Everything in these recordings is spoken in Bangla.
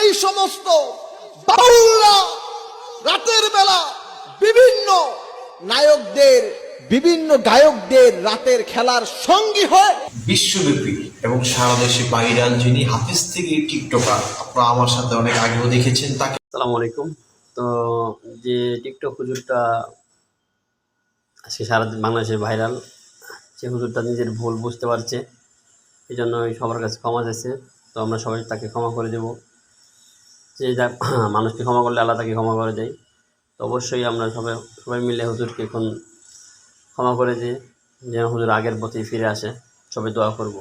যেই সমস্ত বাউলরা রাতের বেলা বিভিন্ন নায়কদের বিভিন্ন গায়কদের রাতের খেলার সঙ্গী হয়। বিশ্বব্যাপী এবং সারা দেশে ভাইরাল যিনি হাফেজ থেকে টিকটকার, আপনারা আমার সাথে অনেক আগেও দেখেছেন তাকে। আসসালামু আলাইকুম। তো যে টিকটক হুজুরটা আজকে সারা বাংলাদেশে ভাইরাল, সে হুজুরটা নিজের ভুল বুঝতে পারছে, এই জন্য সবার কাছে ক্ষমা চাইছে। তো আমরা সবাই তাকে ক্ষমা করে দেব। যে যা মানুষকে ক্ষমা করলে আল্লাহ তাকে ক্ষমা করে দেয়। তো অবশ্যই আমরা সবাই মিলে হুজুরকে এখন ক্ষমা করে দিই, যেন হুজুর আগের পথে ফিরে আসে। সবাই দোয়া করবো।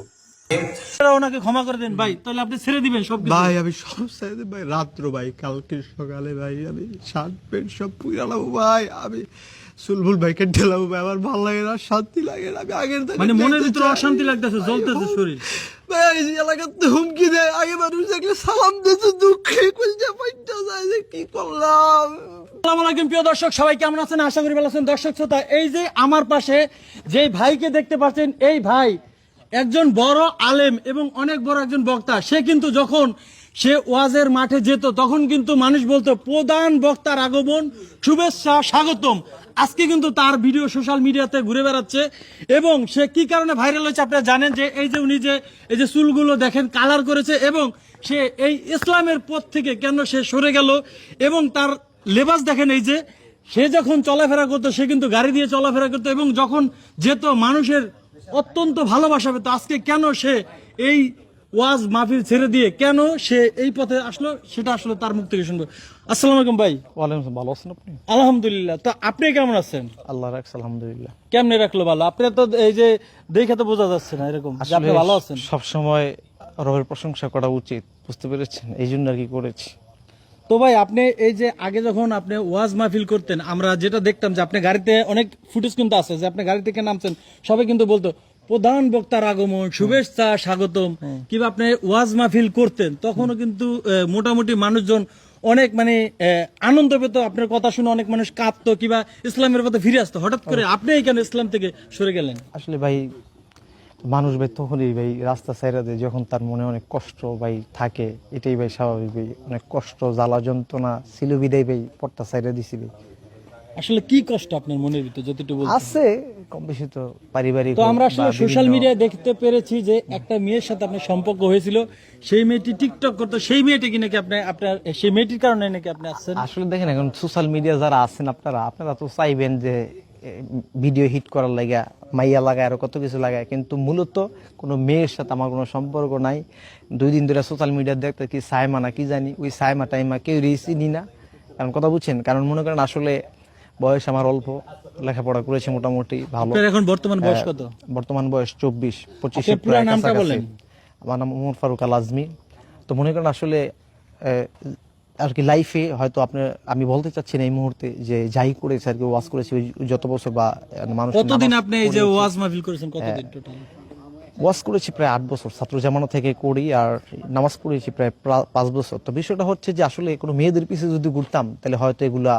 ওনাকে ক্ষমা করে দেন ভাই, তাহলে আপনি ছেড়ে দিবেন সব ভাই। আমি সব চাইতে ভাই, রাত্র ভাই, কালকে সকালে ভাই আমি শার্ট প্যান্ট সব পুরালাম ভাই, আমি সুলবুল ভাইকে ঢেলাবো ভাই, আমার ভালো লাগে না, শান্তি লাগে না। আমি আগের মানে মনের ভিতরে অশান্তি লাগতেছে, জ্বলতেছে শরীর ভাই। এই এলাকাতে হুমকি দেয়, আগে মানুষ দেখলে সালাম দিতে দুঃখে কইটা পাইটা যায় যে কি করলাম। আসসালামু আলাইকুম প্রিয় দর্শক, সবাই কেমন আছেন? আশা করি ভালো আছেন। দর্শক শ্রোতা, এই যে আমার পাশে যে ভাইকে দেখতে পাচ্ছেন, এই ভাই একজন বড় আলেম এবং অনেক বড় একজন বক্তা। সে কিন্তু যখন সে ওয়াজের মাঠে যেত তখন কিন্তু মানুষ বলতো প্রধান বক্তার আগমন, শুভেচ্ছা, স্বাগতম। আজকে কিন্তু তার ভিডিও সোশ্যাল মিডিয়াতে ঘুরে বেড়াচ্ছে এবং সে কি কারণে ভাইরাল হয়েছে আপনারা জানেন। যে এই যে উনি যে এই যে চুলগুলো দেখেন কালার করেছে এবং সে এই ইসলামের পথ থেকে কেন সে সরে গেল এবং তার লেবাস দেখেন। এই যে সে যখন চলাফেরা করতো সে কিন্তু গাড়ি দিয়ে চলাফেরা করতো এবং যখন যেত মানুষের অত্যন্ত ভালোবাসা পেত। আজকে কেন সে এই ওয়াজ মাহফিল ছেড়ে দিয়ে কেন সে এই পথে আসলো, সেটা আসলে তার মুখ থেকে শুনবো। আসসালামু আলাইকুম ভাই। ওয়ালাইকুম, ভালো আছেন আপনি? আলহামদুলিল্লাহ। তো আপনি কেমন আছেন? আল্লাহ রাখছে, আলহামদুলিল্লাহ। কেমনে রাখলো ভালো? আপনি তো এই যে দেখে তো বোঝা যাচ্ছে না এরকম যে আপনি ভালো আছেন। সব সময় রবের প্রশংসা করা উচিত, বুঝতে পেরেছেন? এই জন্য আর কি করেছি। তো ভাই আপনি এই যে আগে যখন আপনি ওয়াজ মাহফিল করতেন, আমরা যেটা দেখতাম যে আপনি গাড়িতে অনেক ফুটেজ কিন্তু আছে যে আপনি গাড়ি থেকে নামছেন, সবাই কিন্তু বলতো প্রধান বক্তার আগমন, শুভেচ্ছা, স্বাগতম। কিংবা আপনি ওয়াজ মাহফিল করতেন তখনও কিন্তু মোটামুটি মানুষজন অনেক মানে আনন্দ পেত, আপনার কথা শুনে অনেক মানুষ কাঁদতো কিংবা ইসলামের পথে ফিরে আসতো। হঠাৎ করে আপনি কেন ইসলাম থেকে সরে গেলেন? আসলে ভাই, মানুষ ভাই তখনই ভাই রাস্তা ছাইরা দেয় যখন তার মনে অনেক কষ্ট ভাই থাকে। এটাই ভাই স্বাভাবিক ভাই, অনেক কষ্ট জ্বালা যন্ত্রণা ছিল বিদায় ভাই পথটা ছাইরা দিছি ভাই। আসলে কি কষ্ট আপনার মনের ভিতরে যতটুকু বলতে আছে কম বেশি, তো পারিবারিক। তো আমরা আসলে সোশ্যাল মিডিয়ায় দেখতে পেরেছি যে একটা মেয়ের সাথে আপনার সম্পর্ক হয়েছিল, সেই মেয়েটি টিকটক করতো, সেই মেয়েটি কি নাকি আপনার সেই মেয়েটির কারণে নাকি আপনি আসছেন? আসলে দেখেন, এখন সোশ্যাল মিডিয়া যারা আছেন আপনারা তো চাইবেন যে ভিডিও হিট করার লাগা মাইয়া লাগায় আর কত কিছু লাগায়, কিন্তু মূলত কোনো মেয়ের সাথে আমার কোনো সম্পর্ক নাই। 2 দিন ধরে সোশ্যাল মিডিয়া দেখতে কি সাইমা না কি জানি, ওই সাইমা টাইমা কেউ চিনি না। কারণ কথা বুঝছেন, কারণ মনে করেন আসলে বয়স আমার অল্প, লেখাপড়া করেছি মোটামুটি ভালো। আপনার এখন বর্তমান বয়স কত? বর্তমান বয়স 24-25। আপনার পুরো নামটা বলেন। আমার নাম ওমর ফারুক আল আজমি। তো মনে করেন আসলে আর কি লাইফে হয়তো আমি বলতে চাচ্ছি না এই মুহূর্তে যে যাই করেছে আর কি, ওয়াজ করেছি যত বছর বা মানুষ। কতদিন আপনি এই যে ওয়াজ মাহফিল করেছেন, কতদিন টোটাল? ওয়াজ করেছি প্রায় 8 বছর, ছাত্র জামানা থেকে করি, আর নামাজ পড়েছি প্রায় 5 বছর। তো বিষয়টা হচ্ছে যে আসলে কোনো মেয়েদের পিছিয়ে যদি ঘুরতাম তাহলে হয়তো এগুলা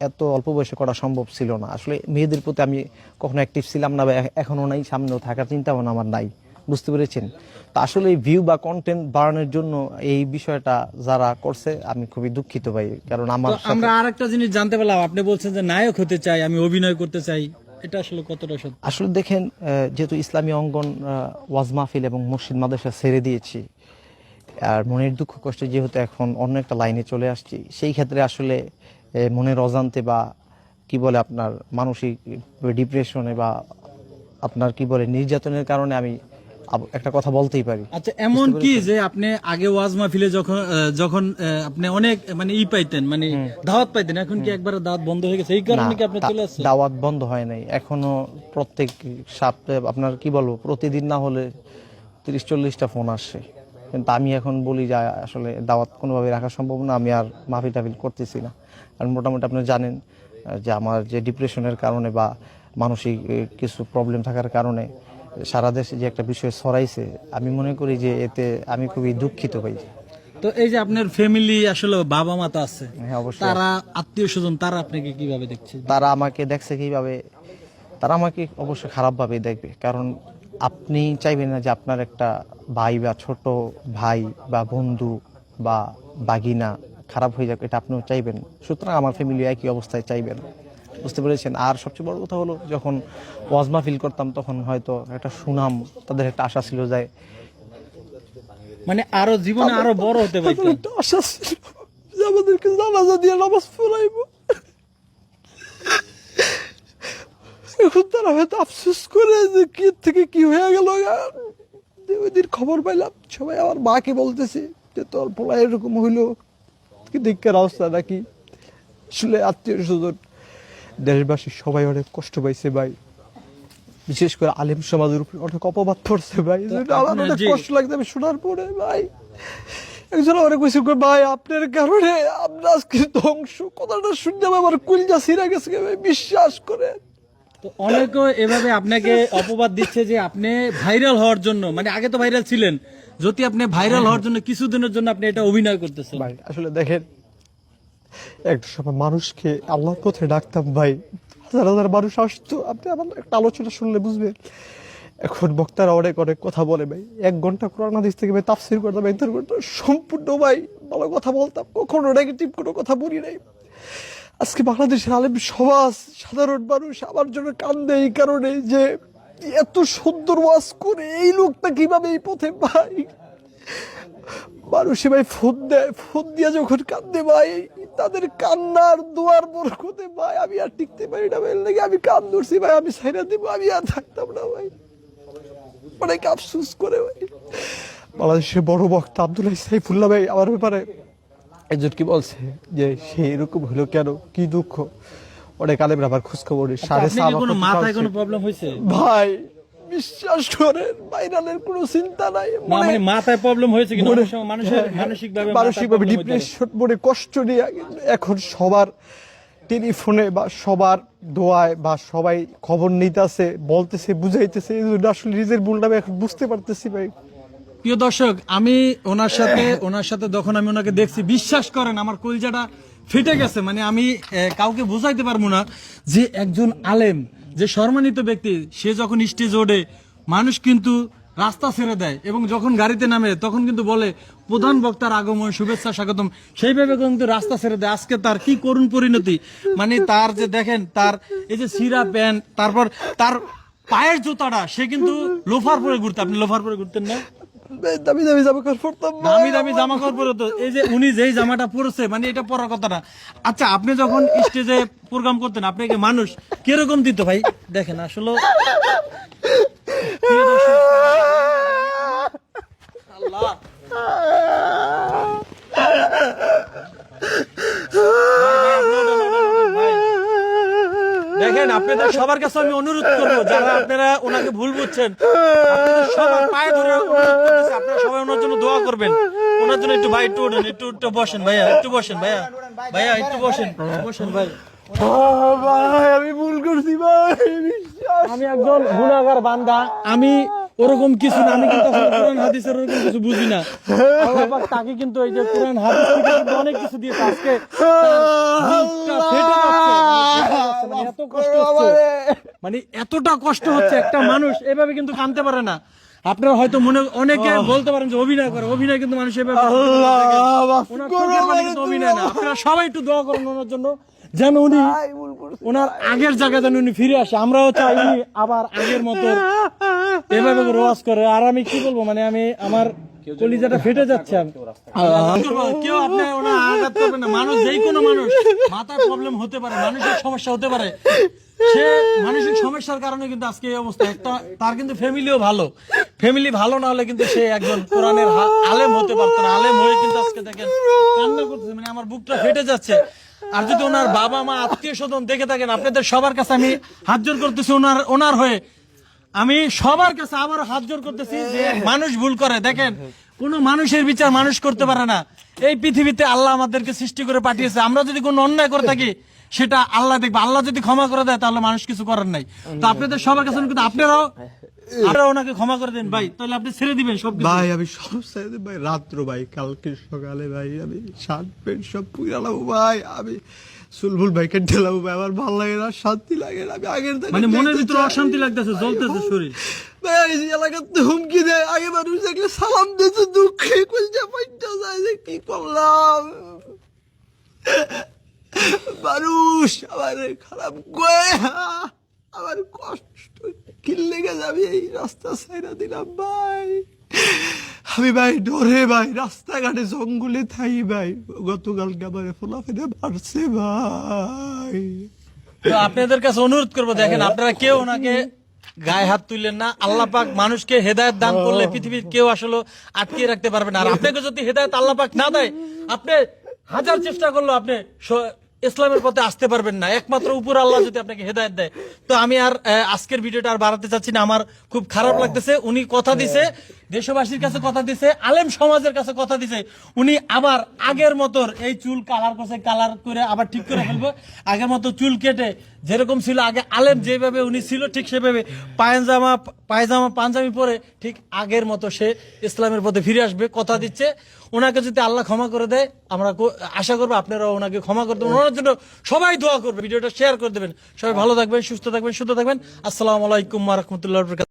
এত অল্প বয়সে করা সম্ভব ছিল না। আসলে মেয়েদের প্রতি আমি কখনো অ্যাক্টিভ ছিলাম না, বা এখনো নাই, সামনেও থাকার চিন্তা ভাবনা আমার নাই, বুঝতে পেরেছেন? তো আসলে ভিউ বা কন্টেন্ট বাড়ানোর জন্য এই বিষয়টা যারা করছে আমি খুবই দুঃখিত ভাই। কারণ আমরা আরেকটা জিনিস জানতে পারলাম, আপনি বলছেন যে নায়ক হতে চাই, আমি অভিনয় করতে চাই, এটা আসলে কতটা সত্যি? আসলে দেখেন, যেহেতু ইসলামী অঙ্গন ওয়াজ মাহফিল এবং মসজিদ মাদ্রাসা ছেড়ে দিয়েছি, আর মনের দুঃখ কষ্টে যেহেতু এখন অন্য একটা লাইনে চলে আসছি, সেই ক্ষেত্রে আসলে মনের অজান্তে বা কি বলে আপনার মানসিক ডিপ্রেশনে বা আপনার কি বলে নির্যাতনের কারণে আমি একটা কথা বলতেই পারি। আচ্ছা, এমন কি যে আপনি আগে ওয়াজ মাহফিলে যখন আপনি অনেক মানে পাইতেন, মানে দাওয়াত পাইতেন, এখন কি একবার দাওয়াত বন্ধ হয়ে গেছে? এই কারণে কি আপনি চলে আসছেন? দাওয়াত বন্ধ হয় নাই, এখনো প্রত্যেক সপ্তাহে আপনার কি বলবো প্রতিদিন না হলে 30-40টা ফোন আসে, কিন্তু আমি এখন বলি যে আসলে দাওয়াত কোনোভাবে রাখা সম্ভব না, আমি আর মাহফিল টাফিল করতেছি না। আর মোটামুটি আপনি জানেন যে আমার যে ডিপ্রেশনের কারণে বা মানসিক কিছু প্রবলেম থাকার কারণে সারা দেশে যে একটা বিষয় ছড়াইছে, আমি মনে করি যে এতে আমি খুবই দুঃখিত ভাই। তো এই যে আপনার ফ্যামিলি আসলে বাবা মা তো আছে, হ্যাঁ অবশ্যই, তারা আত্মীয় স্বজন তারা আপনাকে কিভাবে দেখছে? তারা আমাকে দেখছে কিভাবে? তারা আমাকে অবশ্যই খারাপভাবে দেখবে, কারণ আপনি চাইবেন না যে আপনার একটা ভাই বা ছোট ভাই বা বন্ধু বা বাগিনা খারাপ হয়ে যাক এটা আপনিও চাইবেন, সুতরাং আমার ফ্যামিলি একই অবস্থায় চাইবেন, বুঝতে পেরেছেন। আর সবচেয়ে বড় কথা হলো যখন ওয়াজ মাহফিল করতাম তখন হয়তো একটা সুনাম, তাদের একটা আশা ছিল যায়, মানে আরো জীবনে আরো বড় হতে তাদের পারতেন। একটা আশা ছিল যে আমাদেরকে জানাজা দিয়ে নামাজ পড়াইব। এখন তারা হয়তো আফসোস করে যে কি থেকে কি হয়ে গেল। ওই দিন খবর পাইলাম সবাই আমার মাকে বলতেছে যে তোর পোলা এরকম হইলো, কি দিকের অবস্থা নাকি। আসলে আত্মীয় স্বজন দেশবাসী সবাই অনেক কষ্ট পাইছে ভাই, বিশেষ করে আলেম সমাজের উপর অনেক অপবাদ পড়ছে ভাই। যেটা আমার অনেক কষ্ট লাগছে আমি শোনার পরে ভাই। একজন অনেক কিছু ভাই আপনার কারণে আমরা আজকে ধ্বংস, কথাটা শুনতে আমার কুলজা ছিঁড়ে গেছে ভাই, বিশ্বাস করে। তো অনেকে এভাবে আপনাকে অপবাদ দিচ্ছে যে আপনি ভাইরাল হওয়ার জন্য, মানে আগে তো ভাইরাল ছিলেন, যদি আপনি ভাইরাল হওয়ার জন্য কিছুদিনের জন্য আপনি এটা অভিনয় করতেছেন। ভাই আসলে দেখেন একটা সময় মানুষকে আল্লাহর পথে ডাকতাম ভাই, হাজার হাজার মানুষ আসতো, আপনি আমার একটা আলোচনা শুনলে বুঝবেন। এখন বক্তারা অনেক অনেক কথা বলে ভাই, 1 ঘন্টা কোরআন হাদিস থেকে ভাই তাফসীর করতাম, 1 ঘন্টা সম্পূর্ণ ভাই ভালো কথা বলতাম, কখনো নেগেটিভ কোনো কথা বলি নাই। আজকে বাংলাদেশের আলেম সমাজ সাধারণ মানুষ আমার জন্য কান্দে এই কারণে যে এত সুন্দর ওয়াজ করে এই লোকটা কিভাবে এই পথে ভাই। মানুষে ভাই ফোন দেয়, ফোন দিয়ে যখন কান্দে ভাই তাদের কান্নার দোয়ার বরকতে ভাই আমি আর টিকতে পারি না ভাই, লাগে আমি কান ধরছি ভাই, আমি ছাইরা দিব, আমি আর থাকতাম না ভাই। অনেক আফসোস করে ভাই। বাংলাদেশের বড় বক্তা আব্দুল্লাহ সাইফুল্লাহ ভাই আমার ব্যাপারে একজন কি বলছে যে সে এরকম হলো কেন, কি দুঃখ। অনেক আলেমরা আবার খোঁজ খবর কোনো মাথায় কোনো প্রবলেম হয়েছে ভাই, বিশ্বাস করেন ভাইরালের কোনো চিন্তা নাই, মানে মাথায় প্রবলেম হয়েছে কিন্তু অনেক সময় মানুষের মানসিকভাবে ডিপ্রেশন মনে কষ্ট নিয়ে এখন সবার টেলিফোনে বা সবার দোয়ায় বা সবাই খবর নিতেছে, বলতেছে, বুঝাইতেছে, এই জন্য আসলে নিজের ভুলটা আমি এখন বুঝতে পারতেছি ভাই। প্রিয় দর্শক, আমি ওনার সাথে যখন আমি ওনাকে দেখছি, বিশ্বাস করেন আমার কলিজাটা ফেটে গেছে। মানে আমি কাউকে বোঝাইতে পারবো না যে একজন আলেম, যে সম্মানিত ব্যক্তি, সে যখন স্টেজ ওঠে মানুষ কিন্তু রাস্তা ছেড়ে দেয়, এবং যখন গাড়িতে নামে তখন কিন্তু বলে প্রধান বক্তার আগমন, শুভেচ্ছা, স্বাগতম, সেইভাবে কিন্তু রাস্তা ছেড়ে দেয়। আজকে তার কি করুণ পরিণতি, মানে তার যে দেখেন তার এই যে সিরা প্যান্ট, তারপর তার পায়ের জুতাটা, সে কিন্তু লোফার পরে ঘুরতে, আপনি লোফার পরে ঘুরতেন না? দামি দামি জামা কাপড় পরতাম, দামি দামি জামা কাপড় পরে তো, এই যে উনি যেই জামাটা পরেছে মানে এটা পরার কথা না। আচ্ছা, আপনি যখন স্টেজে প্রোগ্রাম করতেন আপনাকে মানুষ কিরকম দিত ভাই? দেখেন আসলে আল্লাহ দেখেন, আপনাদের সবার কাছে আমি অনুরোধ করবো, যারা আপনারা ওনাকে ভুল বুঝছেন, আপনাদের সবার পায়ে ধরে অনুরোধ করতেছি, আপনারা সবাই ওনার জন্য দোয়া করবেন। ওনার জন্য একটু ভাই একটু ওঠেন, একটু বসেন ভাইয়া, একটু বসেন ভাইয়া, ভাইয়া একটু বসেন ভাই। ভাই আমি ভুল করছি ভাই, আমি একজন গুনাহগার বান্দা, আমি ওরকম কিছু না, আমি কিন্তু আসলে কোরআন হাদিসের ওরকম কিছু বুঝি না। আল্লাহ পাক তাকে কিন্তু এই যে কোরআন হাদিস থেকে কিন্তু অনেক কিছু দিয়েছে। আজকে তার বুকটা ফেটে যাচ্ছে, মানে এত কষ্ট হচ্ছে, মানে এতটা কষ্ট হচ্ছে, একটা মানুষ এভাবে কিন্তু কাঁদতে পারে না। আপনারা হয়তো মনে অনেকে বলতে পারেন যে অভিনয় করে, অভিনয় কিন্তু মানুষ এভাবে ওনার চোখের পানি কিন্তু অভিনয় না। আপনারা সবাই একটু দোয়া করেন ওনার জন্য, যেন উনি ওনার আগের জায়গায় যেন উনি ফিরে আসে। আমরাও চাই উনি আবার আগের মতো এভাবে রোয়াজ করে। আর আমি কি বলবো, মানে আমি আমার কলিজাটা ফেটে যাচ্ছে। কেউ আপনি ওনার আঘাত করবেন না। মানুষ, যেই কোনো মানুষ, মাথার প্রবলেম হতে পারে, মানসিক সমস্যা হতে পারে, সে মানসিক সমস্যার কারণে কিন্তু আজকে এই অবস্থা। একটা তার কিন্তু ফ্যামিলিও ভালো, ফ্যামিলি ভালো না হলে কিন্তু সে একজন কোরআনের আলেম হতে পারতো না। আলেম হয়ে কিন্তু আজকে দেখেন কান্না করতেছে, মানে আমার বুকটা ফেটে যাচ্ছে। আর যদি ওনার বাবা মা আত্মীয় স্বজন দেখে থাকেন, আপনাদের সবার কাছে আমি হাত জোর করতেছি, ওনার হয়ে আমি সবার কাছে আবার হাত জোর করতেছি যে মানুষ ভুল করে। দেখেন, কোনো মানুষের বিচার মানুষ করতে পারে না। এই পৃথিবীতে আল্লাহ আমাদেরকে সৃষ্টি করে পাঠিয়েছে, আমরা যদি কোনো অন্যায় করে থাকি সেটা আল্লাহ দেখবে। আল্লাহ যদি ক্ষমা করে দেয় তাহলে মানুষ কিছু করার নাই। তো আপনাদের সবার কাছে কিন্তু আপনারাও ওনাকে ক্ষমা করে দেন ভাই, তাহলে আপনি ছেড়ে দিবেন সব ভাই। আমি সব চাইতে ভাই রাত্র ভাই, কালকে সকালে ভাই আমি শার্ট প্যান্ট সব পুরালাম ভাই, আমি সুলবুল ভাইকে ঢেলাবো ভাই, আমার ভালো লাগে না, শান্তি লাগে না। আমি আগের মানে মনের ভিতরে অশান্তি লাগতেছে, জ্বলতেছে শরীর ভাই এই এলাকাতে হুমকি দেয়, আগে মানুষ দেখলে সালাম দিতে দুঃখে কলজা পাইটা যায় যে কি করলাম। মানুষ আমার খারাপ কয়ে আমার কষ্ট কি লেগে যাবে, এই রাস্তা ছাইরা দিলাম ভাই। আমি ভাই ডরে ভাই, রাস্তাঘাটে জঙ্গলে থাই ভাই, গতকালকে আমার ফোলাফেনে মারছে ভাই। তো আপনাদের কাছে অনুরোধ করবো, দেখেন আপনারা কেউ ওনাকে গায়ে হাত তুললেন না। আল্লাহ পাক মানুষকে হেদায়েত দান করলে পৃথিবীর কেউ আসলে আটকে রাখতে পারবে না। আর আপনাকে যদি হেদায়েত আল্লাহ পাক না দেয়, আপনি হাজার চেষ্টা করলেও আপনি ইসলামের পথে আসতে পারবেন না, একমাত্র উপর আল্লাহ যদি আপনাকে হেদায়েত দেয়। তো আমি আর আজকের ভিডিওটা আর বাড়াতে চাচ্ছি না, আমার খুব খারাপ লাগতেছে। উনি কথা দিছে, দেশবাসীর কাছে কথা দিছে, আলেম সমাজের কাছে কথা দিছে, উনি আবার আগের মতো এই চুল কালার করছে, কালার করে আবার ঠিক করে ফেলবো। আগের মতো চুল কেটে যেরকম ছিল আগে, আলেম যেভাবে উনি ছিল ঠিক সেভাবে পায়জামা পাঞ্জাবি পরে ঠিক আগের মতো সে ইসলামের পথে ফিরে আসবে, কথা দিচ্ছে। ওনাকে যদি আল্লাহ ক্ষমা করে দেয়, আমরা আশা করবো আপনারাও ওনাকে ক্ষমা করে দেবেন। ওনার জন্য সবাই দোয়া করবে, ভিডিওটা শেয়ার করে দেবেন। সবাই ভালো থাকবেন, সুস্থ থাকবেন, সুস্থ থাকবেন। আসসালামু আলাইকুম ওয়া রাহমাতুল্লাহি ওয়া বারাকাতুহু।